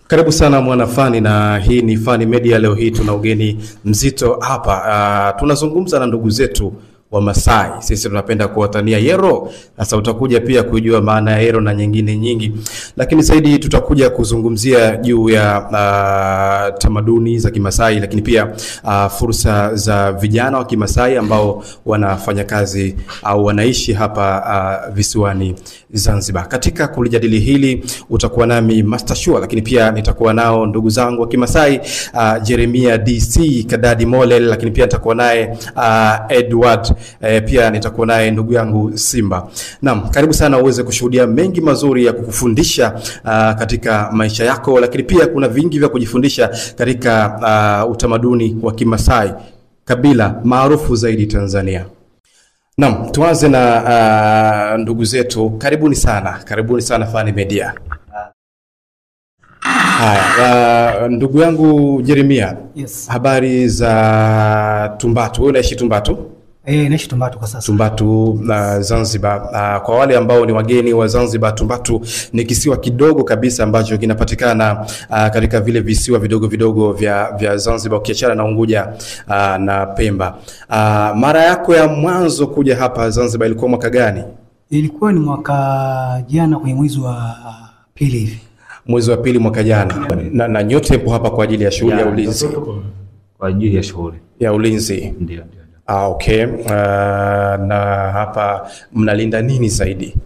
Karibu sana mwana Fani, na hii ni Fani Media. Leo hii tuna ugeni mzito hapa. Tunazungumza na ndugu zetu wa Masai. Sisi tunapenda kuwatania Yero. Sasa utakuja pia kujua maana ya Yero na nyingine nyingi. Lakini zaidi tutakuja kuzungumzia juu ya tamaduni za Kimasai, lakini pia fursa za vijana wa Kimasai ambao wanafanya kazi au wanaishi hapa visiwani Zanzibar. Katika kulijadili hili utakuwa nami Master Shua, lakini pia nitakuwa nao ndugu zangu wa Kimasai, Jeremia DC Kadadi Molel, lakini pia nitakuwa naye Edward, pia nitakuwa naye ndugu yangu Simba. Naam, karibu sana uweze kushuhudia mengi mazuri ya kukufundisha katika maisha yako, lakini pia kuna vingi vya kujifundisha katika utamaduni wa Kimasai, kabila maarufu zaidi Tanzania. Naam, tuanze na ndugu zetu. Karibuni sana Fani Media. Haya, ndugu yangu Jeremia. Yes. Habari za Tumbatu? Wewe unaishi Tumbatu? Naishi Tumbatu kwa sasa. Tumbatu Zanzibar. Kwa wale ambao ni wageni wa Zanzibar, Tumbatu ni kisiwa kidogo kabisa ambacho kinapatikana katika vile visiwa vidogo vya Zanzibar, ukiachana na Unguja na Pemba. Mara yako ya mwanzo kuja hapa Zanzibar ilikuwa mwaka gani? Ilikuwa ni mwaka jana kwenye mwezi wa pili hivi. Mwezi wa pili mwaka jana. Na nyote mpo hapa kwa ajili ya shughuli ya ulinzi? Kwa ajili ya shughuli ya ulinzi. Ndio. Okay. Na hapa mnalinda nini zaidi?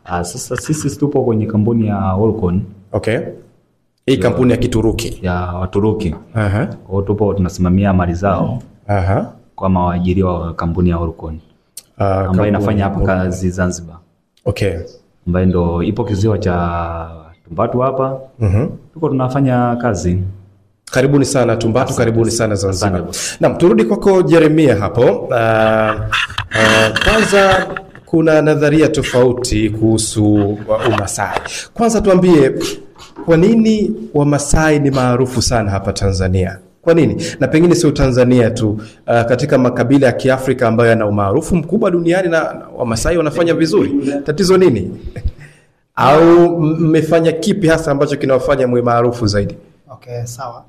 Sasa sisi tupo kwenye kampuni ya Orcon. Okay. Hii kampuni ya Kituruki. Ya Waturuki. Kwa tupo tunasimamia mali zao. Kwa waajiriwa wa kampuni ya Orcon. Ambayo inafanya hapa kazi Zanzibar. Okay. Ambayo ndo ipo kisiwa cha Tumbatu hapa. Tuko tunafanya kazi. Karibuni sana Tumbatu, karibuni sana Zanzibar. Naam, turudi kwako Jeremia hapo. Kwanza kuna nadharia tofauti kuhusu Umasai. Kwanza tuambie, kwa nini Wamasai ni maarufu sana hapa Tanzania? Kwa nini? Na pengine sio Tanzania tu, katika makabila ya Kiafrika ambayo yana umaarufu mkubwa duniani na Wamasai wanafanya vizuri. Tatizo nini? Au mmefanya kipi hasa ambacho kinawafanya mwe maarufu zaidi? Okay, sawa.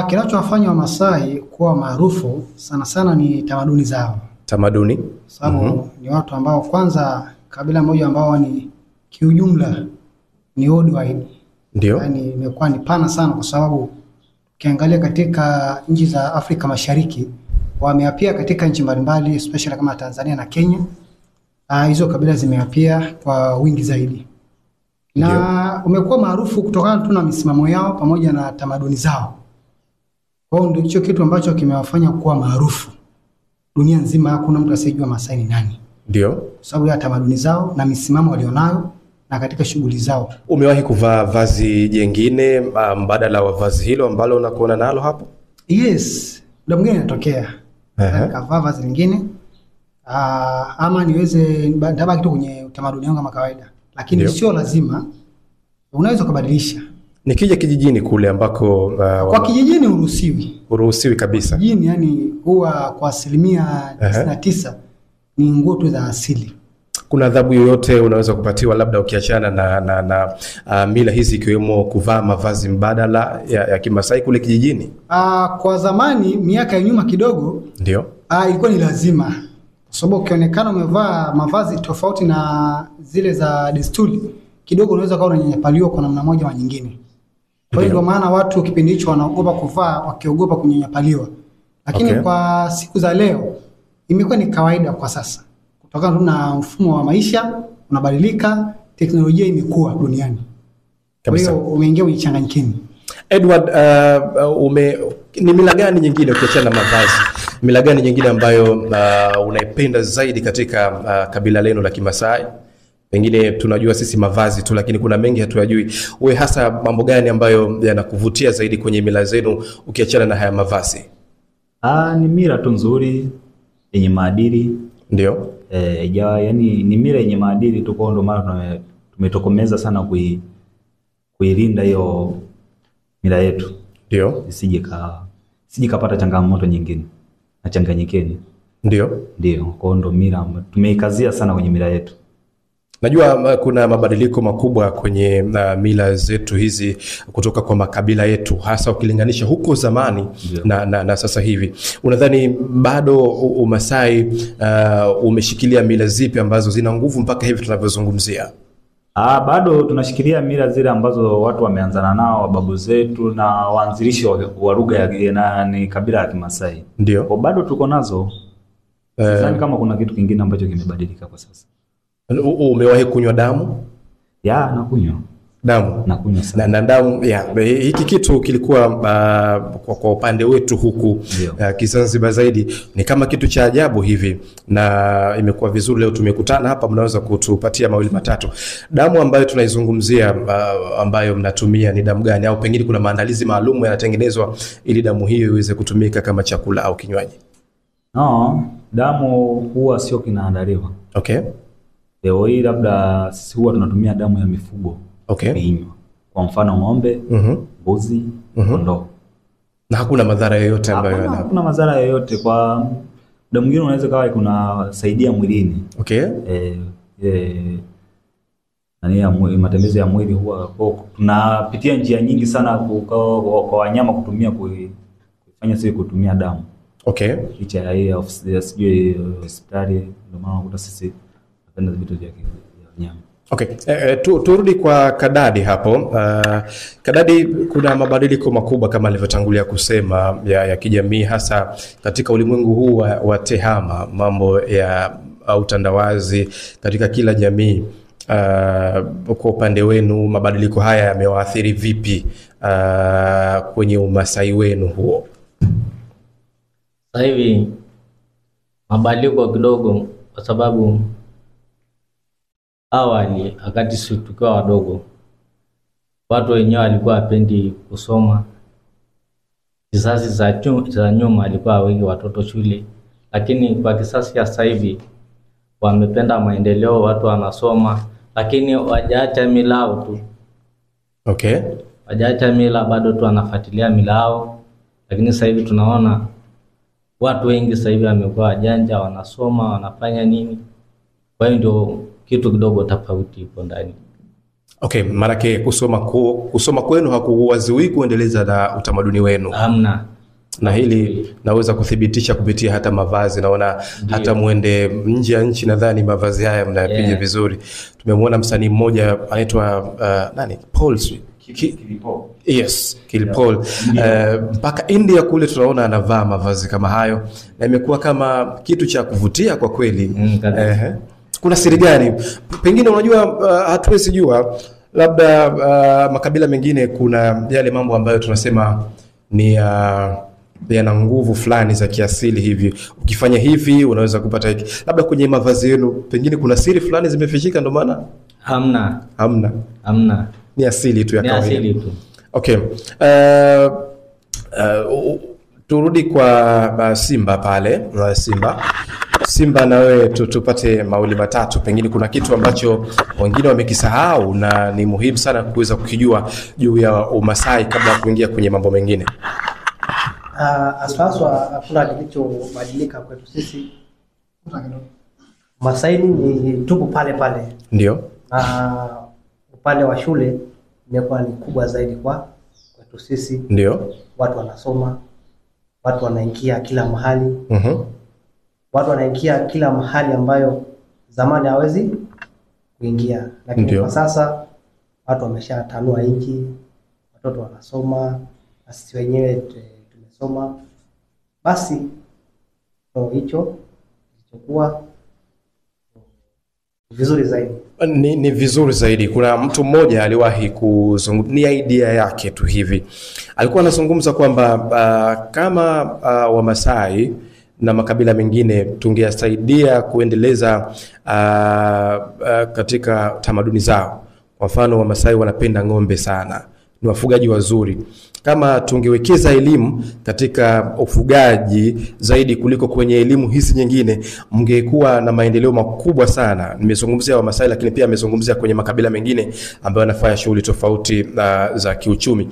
Kinachowafanya Wamasai kuwa maarufu sana sana ni tamaduni zao. Tamaduni? Sababu ni watu ambao kwanza, kabila moja ambao ni kiujumla ni worldwide. Ndio. Yaani imekuwa ni pana sana, kwa sababu ukiangalia katika nchi za Afrika Mashariki wameapia katika nchi mbalimbali, especially kama Tanzania na Kenya. Hizo kabila zimeapia kwa wingi zaidi. Na umekuwa maarufu kutokana tu na misimamo yao pamoja na tamaduni zao. Kwa hiyo ndio kitu ambacho kimewafanya kuwa maarufu. Dunia nzima hakuna mtu asiyejua Masai ni nani. Ndio. Kwa sababu ya tamaduni zao na misimamo walionayo na katika shughuli zao. Umewahi kuvaa vazi jingine mbadala wa vazi hilo ambalo unakuona nalo hapo? Yes, muda mwingine inatokea. Nikavaa vazi lingine. Ama niweze ndaba kitu kwenye utamaduni wangu kama kawaida. Lakini sio lazima. Unaweza kubadilisha. Nikija kijijini kule ambako kwa kijijini uruhusiwi kabisa. Kijijini yani huwa kwa 99% ni nguo tu za asili. Kuna adhabu yoyote unaweza kupatiwa labda ukiachana na mila hizi, ikiwemo kuvaa mavazi mbadala ya Kimasai kule kijijini? Kwa zamani, miaka ya nyuma kidogo, ndio ilikuwa ni lazima. Kwa sababu ukionekana umevaa mavazi tofauti na zile za desturi, kidogo unaweza kuwa unanyanyapaliwa kwa namna moja au nyingine. Kwa hiyo ndio maana watu kipindi hicho wanaogopa kuvaa, wakiogopa kunyanyapaliwa. Lakini kwa siku za leo imekuwa ni kawaida kwa sasa. Kutokana na mfumo wa maisha unabadilika, teknolojia imekuwa duniani. Kwa hiyo umeingia kwenye changanyikeni. Edward, ni mila gani nyingine ukiachana na mavazi? Mila gani nyingine ambayo unaipenda zaidi katika kabila lenu la Kimasai? Pengine tunajua sisi mavazi tu, lakini kuna mengi hatuyajui. Wewe hasa mambo gani ambayo yanakuvutia zaidi kwenye mila zenu ukiachana na haya mavazi? Ni mila tu nzuri yenye maadili. Ndio. Yani ni mila yenye maadili tu, kwa ndo maana tumetokomeza sana kuilinda hiyo mila yetu. Ndio. Sije kapata changamoto nyingine na changanyikeni. Ndio. Kwa ndo mila tumeikazia sana kwenye mila yetu. Najua kuna mabadiliko makubwa kwenye mila zetu hizi kutoka kwa makabila yetu, hasa ukilinganisha huko zamani na sasa hivi. Unadhani bado Umasai umeshikilia mila zipi ambazo zina nguvu mpaka hivi tunavyozungumzia? Bado tunashikilia mila zile ambazo watu wameanzana nao, babu zetu na waanzilishi wa lugha ni kabila la Kimasai. Ndio. Kwa bado tuko nazo. Sidhani kama kuna kitu kingine ambacho kimebadilika kwa sasa. Umewahi kunywa damu? Nakunywa. Damu? Nakunywa sana. Na damu, hiki kitu kilikuwa kwa upande wetu huku Kizanzibar zaidi ni kama kitu cha ajabu hivi, na imekuwa vizuri leo tumekutana hapa, mnaweza kutupatia mawili matatu. Damu ambayo tunaizungumzia ambayo mnatumia ni damu gani, au pengine kuna maandalizi maalum yanatengenezwa ili damu hiyo iweze kutumika kama chakula au kinywaji? No, damu huwa sio kinaandaliwa. Okay. Leo hii labda sisi huwa tunatumia damu ya mifugo. Okay. Kuinywa. Kwa mfano ng'ombe, mbuzi, kondoo. Na hakuna madhara yoyote ambayo hakuna madhara yoyote. Kwa muda mwingine unaweza kawa kunasaidia mwilini. Okay. Matembezi ya mwili huwa tunapitia njia nyingi sana kwa wanyama kutumia kufanya sisi kutumia damu. Okay. Licha ya hii sijui hospitali, ndio maana unakuta sisi tunapenda vitu vya wanyama. Okay. Turudi kwa Kadadi hapo. Kadadi, kuna mabadiliko makubwa kama alivyotangulia kusema ya kijamii, hasa katika ulimwengu huu wa tehama, mambo ya utandawazi katika kila jamii. Kwa upande wenu mabadiliko haya yamewaathiri vipi kwenye Umasai wenu huo? Sasa hivi mabadiliko kidogo, kwa sababu awali wakati sisi tukiwa wadogo watu wenyewe walikuwa wapendi kusoma. Kizazi za nyuma alikuwa wengi watoto shule, lakini kwa kisasi ya sasa hivi wamependa maendeleo, watu wanasoma, lakini wajaacha milao tu. Okay. Wajaacha mila, bado tu wanafuatilia milao, lakini sasa hivi tunaona watu wengi sasa hivi wamekuwa wajanja, wanasoma, wanafanya nini. Kwa hiyo ndio kitu kidogo tofauti ipo ndani. Okay, maana kusoma kwenu hakuwaziwi kuendeleza na utamaduni wenu. Hamna. Na hili naweza kuthibitisha kupitia hata mavazi. Naona hata muende nje ya nchi, nadhani mavazi haya mnayapiga vizuri. Tumemwona msanii mmoja anaitwa nani? Paul Kilipol. Yes, Kilipol. Mpaka India kule tunaona anavaa mavazi kama hayo, na imekuwa kama kitu cha kuvutia kwa kweli. Kuna siri gani? Pengine unajua, hatuwezi jua, labda makabila mengine kuna yale mambo ambayo tunasema ni yana nguvu fulani za kiasili hivi. Ukifanya hivi unaweza kupata hiki. Labda kwenye mavazi yenu pengine kuna siri fulani zimefichika ndio maana? Hamna. Ni asili tu ya kawaida. Ni asili tu. Okay. Turudi kwa Simba pale. Simba, na wewe tupate mawili matatu, pengine kuna kitu ambacho wengine wamekisahau na ni muhimu sana kuweza kukijua juu ya Umasai kabla ya kuingia kwenye mambo mengine. Asaswa hakuna kilichobadilika kwetu sisi. Masai ni tupo pale pale. Ndio. Upande wa shule imekuwa ni kubwa zaidi kwetu sisi. Ndio. Watu wanasoma, watu wanaingia kila mahali. Watu wanaingia kila mahali ambayo zamani hawezi kuingia. Lakini kwa sasa watu wameshatanua nchi, watoto wanasoma, na sisi wenyewe tumesoma. Basi hicho kilichokuwa vizuri zaidi. Ni vizuri zaidi. Kuna mtu mmoja aliwahi kuzungumzia idea yake tu hivi. Alikuwa anazungumza kwamba kama Wamasai na makabila mengine tungeasaidia kuendeleza katika tamaduni zao. Kwa mfano, Wamasai wanapenda ng'ombe sana, ni wafugaji wazuri. Kama tungewekeza elimu katika ufugaji zaidi kuliko kwenye elimu hizi nyingine, mngekuwa na maendeleo makubwa sana. Nimezungumzia Wamasai, lakini pia nimezungumzia kwenye makabila mengine ambayo yanafanya shughuli tofauti za kiuchumi.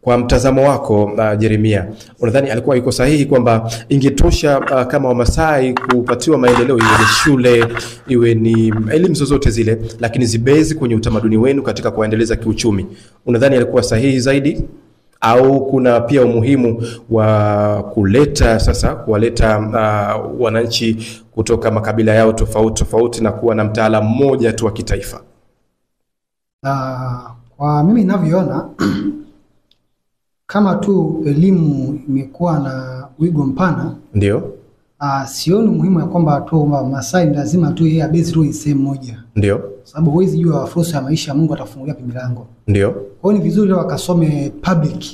Kwa mtazamo wako Jeremia, unadhani alikuwa yuko sahihi kwamba ingetosha kama Wamasai kupatiwa maendeleo, iwe ni shule, iwe ni elimu zozote zile, lakini zibezi kwenye utamaduni wenu katika kuendeleza kiuchumi? Unadhani alikuwa sahihi zaidi, au kuna pia umuhimu wa kuwaleta wananchi kutoka makabila yao tofauti na kuwa na mtaala mmoja tu wa kitaifa? Kwa mimi ninavyoona kama tu elimu imekuwa na wigo mpana, ndio sioni muhimu ya kwamba tu Masai lazima tu yeye abezi tu sehemu moja, ndio sababu huwezi jua fursa ya maisha Mungu atafungulia milango. Ndio kwa hiyo ni vizuri wakasome public,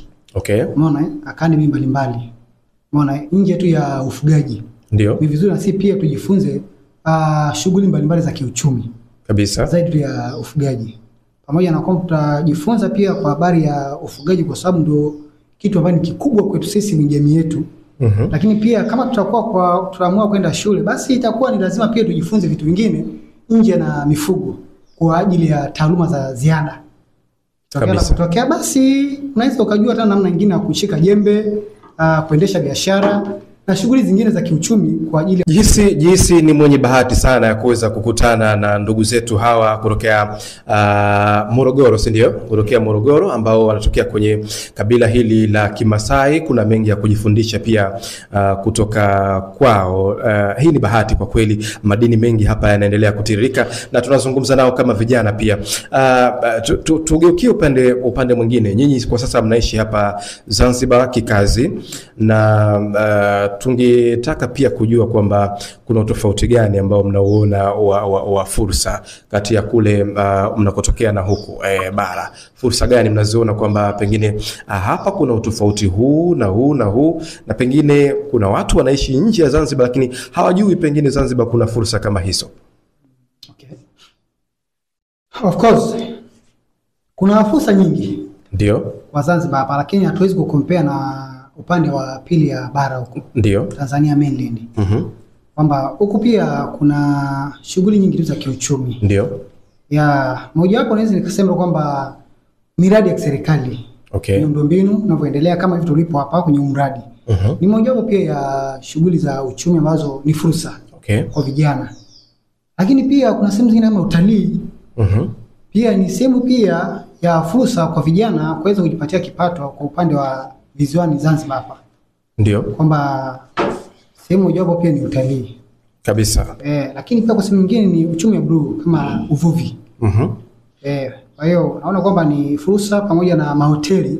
umeona, academy mbalimbali, umeona, nje tu ya ufugaji. Ndio ni vizuri na sisi pia tujifunze shughuli mbalimbali za kiuchumi kabisa zaidi ya ufugaji, pamoja na kwamba tutajifunza pia kwa habari ya ufugaji kwa sababu ndio kitu ambacho ni kikubwa kwetu sisi ni jamii yetu. Lakini pia kama tutaamua kwenda shule, basi itakuwa ni lazima pia tujifunze vitu vingine nje na mifugo kwa ajili ya taaluma za ziada. Kutokea basi unaweza ukajua hata namna nyingine ya kushika jembe, kuendesha biashara na shughuli zingine za kiuchumi kwa ajili. Jinsi ni mwenye bahati sana ya kuweza kukutana na ndugu zetu hawa kutokea Morogoro, si ndio? Kutokea Morogoro ambao wanatokea kwenye kabila hili la Kimasai. Kuna mengi ya kujifundisha pia kutoka kwao. Hii ni bahati kwa kweli, madini mengi hapa yanaendelea kutiririka na tunazungumza nao kama vijana pia. Tugeukie upande mwingine. Nyinyi kwa sasa mnaishi hapa Zanzibar kikazi, na tungetaka pia kujua kwamba kuna utofauti gani ambao mnauona wa fursa kati ya kule mnakotokea na huku bara. Fursa gani mnaziona kwamba pengine hapa kuna utofauti huu na huu na huu, na pengine kuna watu wanaishi nje ya Zanzibar lakini hawajui pengine Zanzibar kuna fursa kama hizo? Of course kuna fursa nyingi ndio kwa Zanzibar hapa, lakini hatuwezi kukompea na upande wa pili ya bara huko, ndio Tanzania mainland. Kwamba huku pia kuna shughuli nyingi za kiuchumi. Ndio. Ya moja wapo naweza nikasema kwamba miradi ya serikali. Miundombinu inavyoendelea kama hivi tulipo hapa kwenye mradi. Ni moja wapo pia ya shughuli za uchumi ambazo ni fursa kwa vijana. Lakini pia kuna sehemu zingine kama utalii. Pia ni sehemu pia ya fursa kwa vijana kuweza kujipatia kipato kwa upande wa visiwani Zanzibar hapa. Ndio. Kwamba sehemu mojawapo pia ni utalii kabisa. Lakini pia kwa sehemu nyingine ni uchumi wa blue kama uvuvi. Kwa hiyo naona kwamba ni fursa pamoja na mahoteli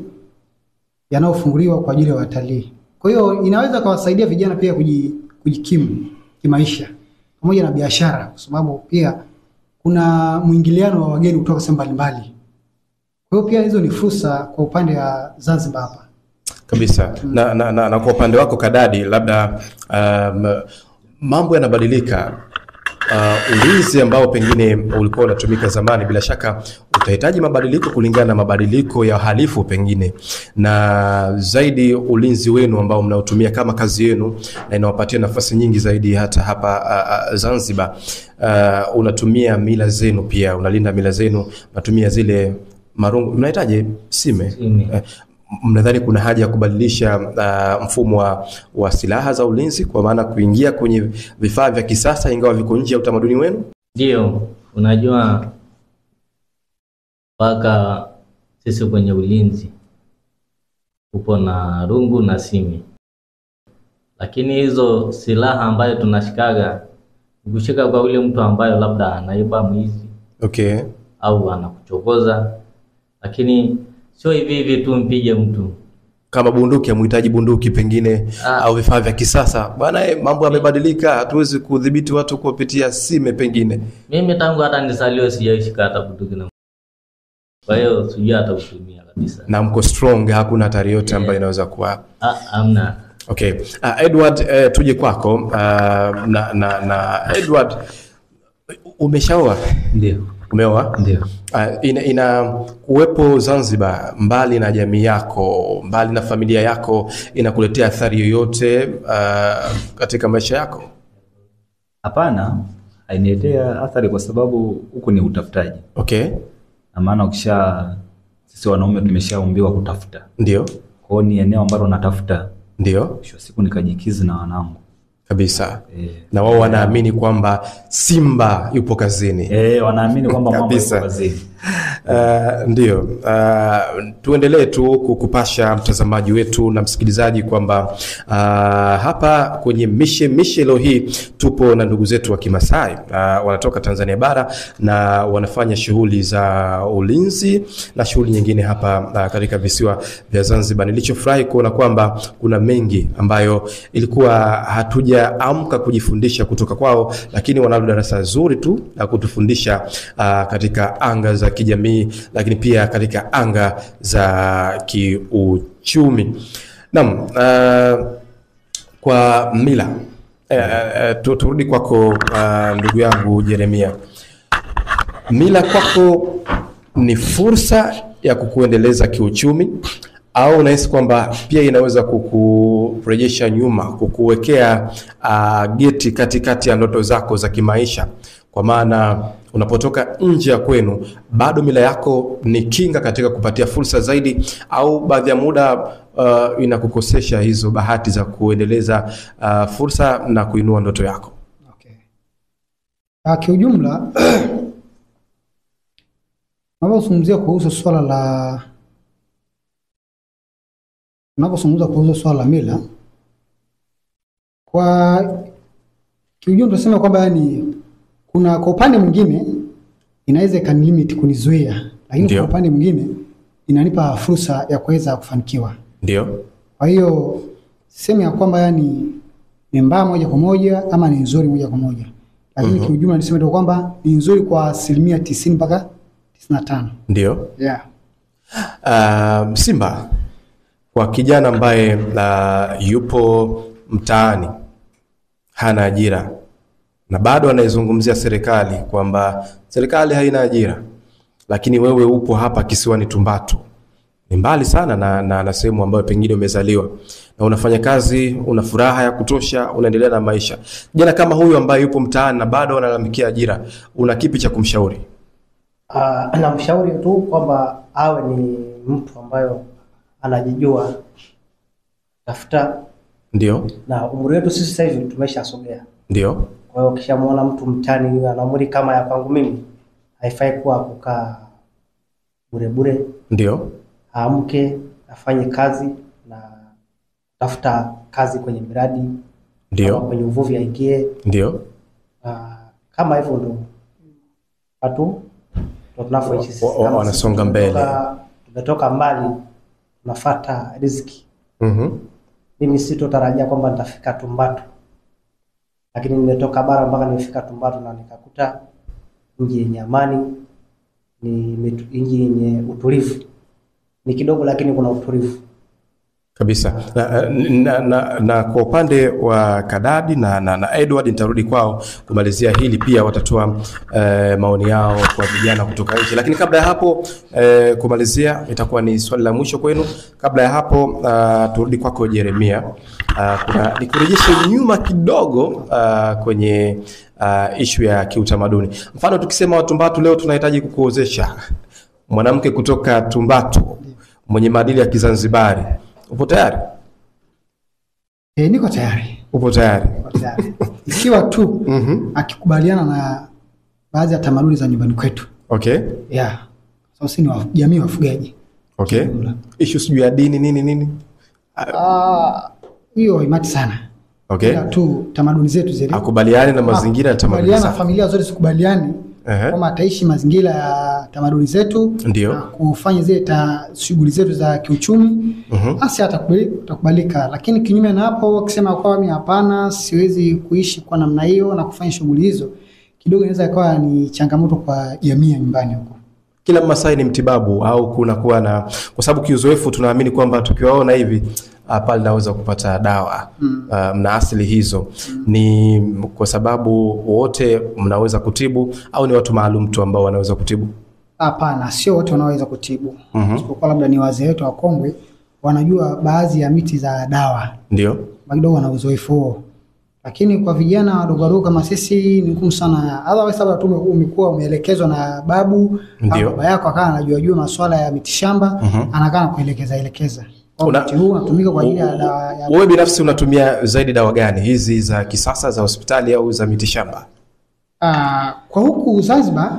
yanayofunguliwa kwa ajili ya watalii. Kwa hiyo inaweza kuwasaidia vijana pia kujikimu kimaisha pamoja na biashara, kwa sababu pia kuna mwingiliano wa wageni kutoka sehemu mbalimbali. Kwa hiyo pia hizo ni fursa kwa upande wa Zanzibar hapa. Kabisa. Na kwa upande wako Kadadi, labda mambo yanabadilika. Ulinzi ambao pengine ulikuwa unatumika zamani, bila shaka utahitaji mabadiliko kulingana na mabadiliko ya uhalifu pengine, na zaidi ulinzi wenu ambao mnaotumia kama kazi yenu na inawapatia nafasi nyingi zaidi hata hapa Zanzibar. Unatumia mila zenu pia, unalinda mila zenu, unatumia zile marungu, mnahitaji sime. Mnadhani kuna haja ya kubadilisha mfumo wa silaha za ulinzi, kwa maana kuingia kwenye vifaa vya kisasa ingawa viko nje ya utamaduni wenu? Ndio, unajua paka sisi kwenye ulinzi upo na rungu na simi, lakini hizo silaha ambayo tunashikaga kushika kwa ule mtu ambayo labda anaiba mwizi au anakuchokoza, lakini sio hivi tu mpige mtu. Kama bunduki, amhitaji bunduki pengine au vifaa vya kisasa. Bwana, mambo yamebadilika, hatuwezi kudhibiti watu kupitia sime pengine. Mimi tangu hata nisaliwe sijaishika hata bunduki na. Kwa hiyo sijui hata kutumia kabisa. Na mko strong, hakuna hatari yote ambayo inaweza kuwa. Hamna. Edward, tuje kwako. Na Edward, umeshaoa? Ndio. Umeoa? Ndio. Ina kuwepo Zanzibar, mbali na jamii yako, mbali na familia yako, inakuletea athari yoyote katika maisha yako? Hapana, hainiletea athari kwa sababu huku ni utafutaji. Okay. Na maana ukisha sisi wanaume tumeshaumbiwa kutafuta. Ndio. Kwa hiyo ni eneo ambalo natafuta. Ndio. Mwisho wa siku nikajikizi na wanangu. Kabisa. Na wao wanaamini kwamba Simba yupo kazini. Wanaamini kwamba mama yupo kazini. Ndio. Tuendelee tu kukupasha mtazamaji wetu na msikilizaji kwamba hapa kwenye mishe leo hii tupo na ndugu zetu wa Kimasai. Wanatoka Tanzania bara na wanafanya shughuli za ulinzi na shughuli nyingine hapa katika visiwa vya Zanzibar. Nilichofurahi kuona kwamba kuna mengi ambayo ilikuwa hatujaamka kujifundisha kutoka kwao, lakini wanalo darasa zuri tu la kutufundisha katika anga za kijamii, lakini pia katika anga za kiuchumi. Naam, kwa mila turudi kwako ndugu yangu Jeremia. Mila kwako ni fursa ya kukuendeleza kiuchumi au unahisi kwamba pia inaweza kukurejesha nyuma, kukuwekea geti katikati ya ndoto zako za kimaisha? Kwa maana unapotoka nje ya kwenu bado mila yako ni kinga katika kupatia fursa zaidi, au baadhi ya muda inakukosesha hizo bahati za kuendeleza fursa na kuinua ndoto yako? Okay. Kiujumla unapozungumzia kuhusu swala la mila, kwa kiujumla tunasema kwamba yani kwa upande mwingine inaweza limit kunizuia, lakini kwa upande mwingine inanipa fursa ya kuweza kufanikiwa. Ndio. Kwa hiyo sema ya kwamba yani ni mbaya moja kwa moja ama ni nzuri moja kwa moja, lakini kiujumla niseme tu kwamba ni nzuri kwa 90% mpaka 95. Ndio. Simba, kwa kijana ambaye yupo mtaani hana ajira na bado anaizungumzia serikali kwamba serikali haina ajira, lakini wewe upo hapa kisiwani Tumbatu, ni mbali sana na sehemu ambayo pengine umezaliwa, na unafanya kazi, una furaha ya kutosha, unaendelea na maisha. Kijana kama huyu ambaye yupo mtaani na bado analalamikia ajira, una kipi cha kumshauri? Namshauri tu kwamba awe ni mtu ambayo anajijua, tafuta. Ndio. Na umri wetu sisi sasa hivi tumeshasogea. Ndio. Kwa hiyo ukishamuona mtu mtani ana umri kama ya kwangu mimi, haifai kuwa kukaa bure. Ndio. Aamke, afanye kazi na tafuta kazi kwenye miradi. Ndio. Kwenye uvuvi aingie. Ndio. Kama hivyo ndo watu tunavyoishi sisi. Wanasonga mbele. Tumetoka mbali, tunafuata riziki. Mimi sitotarajia kwamba nitafika Tumbatu, lakini nimetoka bara mpaka nimefika Tumbatu na nikakuta nchi yenye amani, ni nchi yenye utulivu. Ni kidogo lakini kuna utulivu kabisa. Na kwa upande wa Kadadi na Edward nitarudi kwao kumalizia hili, pia watatoa maoni yao kwa vijana kutoka nje. Lakini kabla ya hapo kumalizia itakuwa ni swali la mwisho kwenu. Kabla ya hapo turudi kwako Jeremia. Kuna nikurejeshe nyuma kidogo kwenye issue ya kiutamaduni. Mfano tukisema Watumbatu leo tunahitaji kukuozesha mwanamke kutoka Tumbatu mwenye maadili ya Kizanzibari. Upo tayari? Niko tayari. Upo tayari? Ikiwa tu akikubaliana na baadhi ya tamaduni za nyumbani kwetu. Okay. So sisi ni jamii wafugaji. Okay. Issue sijui ya dini nini? Hiyo imati sana. Okay. Ila tu tamaduni zetu zile. Akubaliane na mazingira ya tamaduni zetu. Familia zote sikubaliani kama ataishi mazingira ya tamaduni zetu. Ndio. Na kufanya zile shughuli zetu za kiuchumi. Basi atakubalika, lakini kinyume na hapo akisema kwa mimi hapana, siwezi kuishi kwa namna hiyo na kufanya shughuli hizo, kidogo inaweza ikawa ni changamoto kwa jamii nyumbani huko. Kila Masai ni mtibabu au kuna kuwa na, kwa sababu kiuzoefu tunaamini kwamba tukiwaona hivi pale naweza kupata dawa na asili hizo. Ni kwa sababu wote mnaweza kutibu au ni watu maalum tu ambao wanaweza kutibu? Hapana, sio wote wanaweza kutibu. Isipokuwa labda ni wazee wetu wakongwe wanajua baadhi ya miti za dawa. Ndio. Kidogo wana uzoefu huo. Lakini kwa vijana wadogo wadogo kama sisi ni ngumu sana. Otherwise labda tu umekuwa umeelekezwa na babu au baba yako akawa anajua masuala ya mitishamba, anakaa kuelekeza. Wakati huu unatumika kwa ajili ya dawa ya... Wewe binafsi unatumia zaidi dawa gani? Hizi za kisasa za hospitali au za mitishamba? Kwa huku Zanzibar,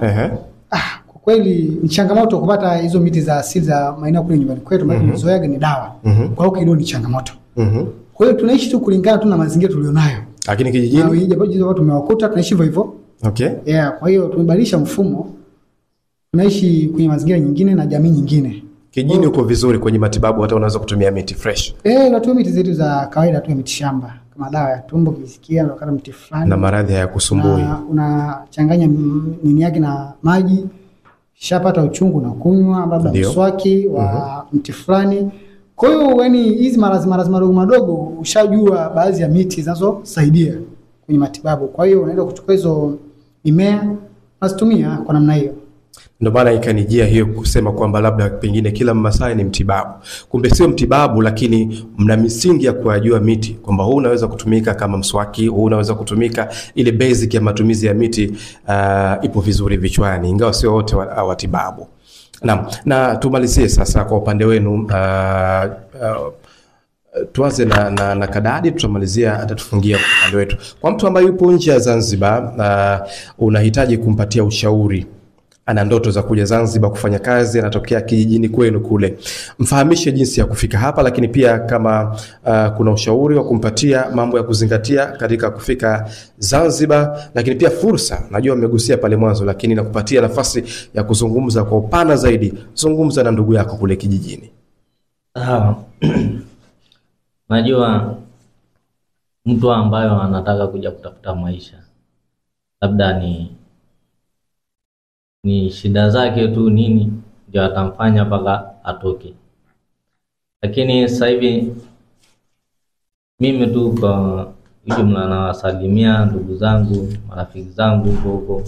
kwa kweli ni changamoto kupata hizo miti za asili za maeneo kule nyumbani kwetu, maana tumezoea ni dawa. Kwa huku hilo ni changamoto. Kwa hiyo tunaishi tu kulingana tu na mazingira tulionayo. Lakini kijijini japo tumewakuta tunaishi hivyo hivyo. Okay. Kwa hiyo tumebadilisha mfumo. Tunaishi kwenye mazingira nyingine na jamii nyingine. Kijijini uko vizuri kwenye matibabu, hata unaweza kutumia miti fresh. Natumia miti zetu za kawaida tu ya miti shamba. Kama dawa ya tumbo ukisikia unakata mti fulani. Na maradhi hayakusumbui. Unachanganya nini yake na maji. Shapata uchungu na kunywa labda mswaki wa mti fulani. Kwa hiyo yani hizi maradhi madogo ushajua baadhi ya miti zinazosaidia kwenye matibabu. Kwa hiyo unaenda kuchukua hizo mimea unazitumia kwa namna hiyo. Ndio maana ikanijia hiyo kusema kwamba labda pengine kila Mmasai ni mtibabu. Kumbe sio mtibabu, lakini mna misingi ya kujua miti kwamba huu unaweza kutumika kama mswaki, huu unaweza kutumika, ile basic ya matumizi ya miti ipo vizuri vichwani, ingawa sio wote watibabu. Na tumalizie sasa kwa upande wenu, tuanze na Kadadi, tutamalizia atatufungia upande wetu. Kwa mtu ambaye yupo nje ya Zanzibar, unahitaji kumpatia ushauri, ana ndoto za kuja Zanzibar kufanya kazi, anatokea kijijini kwenu kule, mfahamishe jinsi ya kufika hapa, lakini pia kama kuna ushauri wa kumpatia, mambo ya kuzingatia katika kufika Zanzibar, lakini pia fursa, najua umegusia pale mwanzo, lakini nakupatia nafasi ya kuzungumza kwa upana zaidi. Zungumza na ndugu yako kule kijijini. Najua mtu ambayo anataka kuja kutafuta maisha, labda ni shida zake tu nini ndio atamfanya mpaka atoke. Lakini sasa hivi mimi tu kwa jumla nawasalimia ndugu zangu, marafiki zangu huko.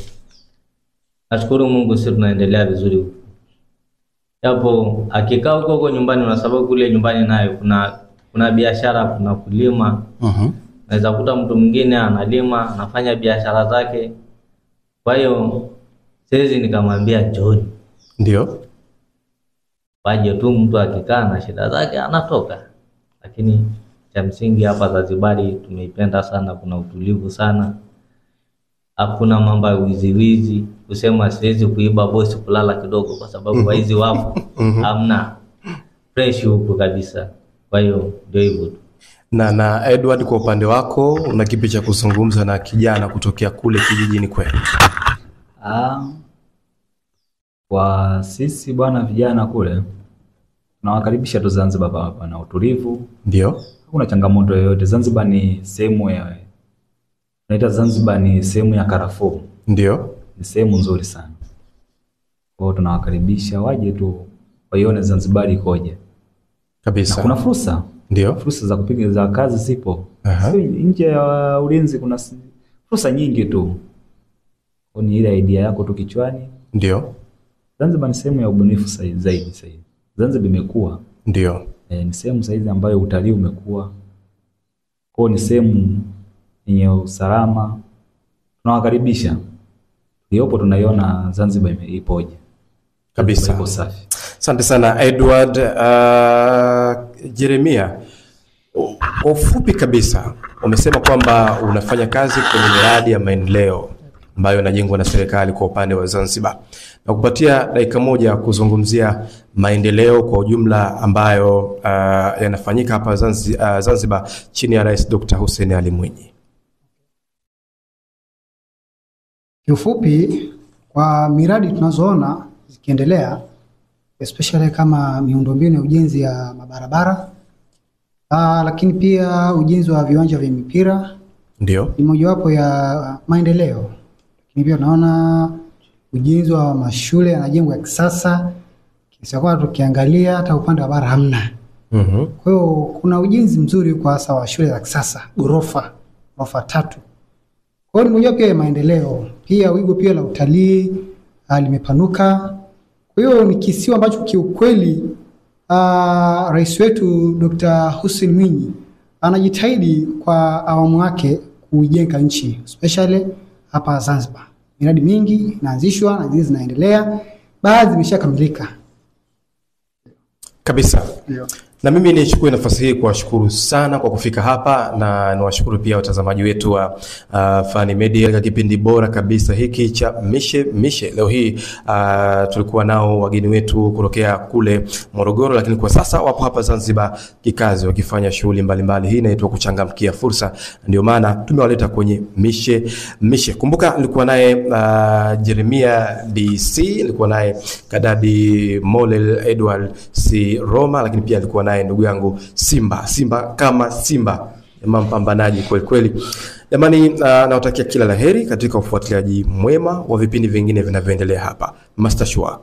Nashukuru Mungu sisi tunaendelea vizuri huko. Japo akikaa huko nyumbani, na sababu kule nyumbani nayo kuna biashara, kuna kulima. Naweza kuta mtu mwingine analima, anafanya biashara zake. Kwa hiyo siwezi nikamwambia John. Ndio. Waje tu, mtu akikaa na shida zake anatoka. Lakini cha msingi hapa Zanzibar tumeipenda sana, kuna utulivu sana. Hakuna mambo ya wizi, kusema siwezi kuiba bosi kulala kidogo kwa sababu waizi wapo. Hamna. Fresh huko kabisa. Kwa hiyo ndio hivyo. Na Edward, kwa upande wako una kipi cha kuzungumza na kijana kutokea kule kijijini kwenu? Kwa sisi bwana vijana kule tunawakaribisha tu Zanzibar hapa na utulivu. Ndio. Hakuna changamoto yoyote. Zanzibar ni sehemu ya Zanzibar ni sehemu ya karafuu. Ndio. Ni sehemu nzuri sana. Kwa hiyo tunawakaribisha waje tu waione Zanzibar ikoje. Kabisa. Na kuna fursa. Ndio. Fursa za kupiga za kazi zipo. Sio nje ya ulinzi, kuna fursa nyingi tu. Ni ile idea yako tu kichwani. Ndio. Zanzibar ni sehemu ya ubunifu zaidi sasa. Zanzibar imekuwa. Ndio. Ni sehemu sasa ambayo utalii umekuwa. Kwa ni sehemu yenye usalama. Tunawakaribisha. Yopo tunaiona Zanzibar ipoje. Kabisa. Ipo safi. Asante sana Edward. Jeremia, kwa ufupi kabisa umesema kwamba unafanya kazi kwenye miradi ya maendeleo ambayo inajengwa na serikali kwa upande wa Zanzibar. Na kupatia dakika moja kuzungumzia maendeleo kwa ujumla ambayo yanafanyika hapa Zanzibar chini ya Rais Dr. Hussein Ali Mwinyi. Kiufupi, kwa miradi tunazoona zikiendelea, especially kama miundombinu ya ujenzi ya mabarabara, lakini pia ujenzi wa viwanja vya mipira, ndio ni mojawapo ya maendeleo. Lakini pia tunaona ujenzi wa mashule yanajengwa ya kisasa, kwa tukiangalia hata upande wa bara hamna. Kwa hiyo kuna ujenzi mzuri kwa hasa wa shule za kisasa, ghorofa 3. Kwa hiyo ni mojawapo ya maendeleo. Pia wigo pia la utalii limepanuka. Kwa hiyo ni kisiwa ambacho kiukweli rais wetu Dr. Hussein Mwinyi anajitahidi kwa awamu yake kuijenga nchi, especially hapa Zanzibar. Miradi mingi inaanzishwa na zingine zinaendelea, baadhi zimeshakamilika kabisa. Ndio. Na mimi nichukue nafasi hii kuwashukuru sana kwa kufika hapa, na niwashukuru pia watazamaji wetu wa Fani Media katika kipindi bora kabisa hiki cha Mishe. Leo hii tulikuwa nao wageni wetu kutokea kule Morogoro, lakini kwa sasa wapo hapa Zanzibar kikazi wakifanya shughuli mbalimbali. Hii inaitwa kuchangamkia fursa, ndio maana tumewaleta kwenye Mishe. Kumbuka nilikuwa naye Jeremia DC, nilikuwa naye Kadadi Molel Edward C Roma, lakini pia alikuwa naye ndugu yangu Simba kama Simba, mpambanaji kweli kweli. Jamani, nawatakia kila laheri katika ufuatiliaji mwema wa vipindi vingine vinavyoendelea hapa Master Shua.